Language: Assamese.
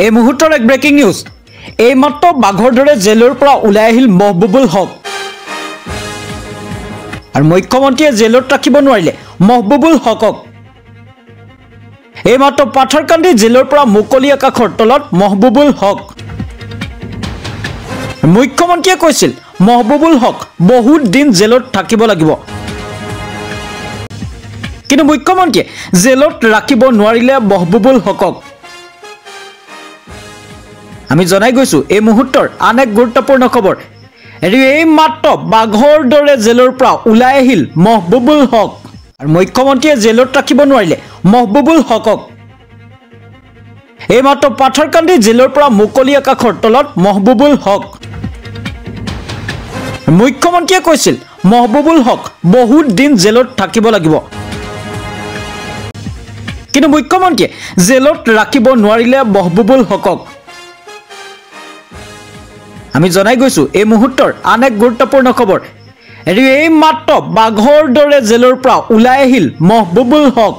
এই মুহূৰ্তৰ এক ব্ৰেকিং নিউজ। এই মাত্ৰ বাঘৰ দৰে জেলৰ পৰা ওলাই আহিল মহবুবুল হক। আৰু মুখ্যমন্ত্ৰীয়ে জেলত ৰাখিব নোৱাৰিলে মহবুবুল হকক। এই মাত্ৰ পাথাৰকান্দি জেলৰ পৰা মুকলি আকাশৰ তলত মহবুবুল হক। মুখ্যমন্ত্ৰীয়ে কৈছিল মহবুবুল হক বহুত দিন জেলত থাকিব লাগিব, কিন্তু মুখ্যমন্ত্ৰীয়ে জেলত ৰাখিব নোৱাৰিলে মহবুবুল হকক। আমি জনাই গৈছো এই মুহূৰ্তৰ আন এক গুৰুত্বপূৰ্ণ খবৰ। এই মাত্ৰ বাঘৰ দৰে জেলৰ পৰা ওলাই আহিল মহবুবুল হক। আৰু মুখ্যমন্ত্ৰীয়ে জেলত ৰাখিব নোৱাৰিলে মহবুবুল হকক। এই মাত্ৰ পাথাৰকান্দি জেলৰ পৰা মুকলি আকাশৰ তলত মহবুবুল হক। মুখ্যমন্ত্ৰীয়ে কৈছিল মহবুবুল হক বহুত দিন জেলত থাকিব লাগিব, কিন্তু মুখ্যমন্ত্ৰীয়ে জেলত ৰাখিব নোৱাৰিলে মহবুবুল হকক। আমি জনাই গৈছো এই মুহূৰ্তৰ আন এক গুৰুত্বপূৰ্ণ খবৰ। এই মাত্ৰ বাঘৰ দৰে জেলৰ পৰা ওলাই আহিল মহবুবুল হক।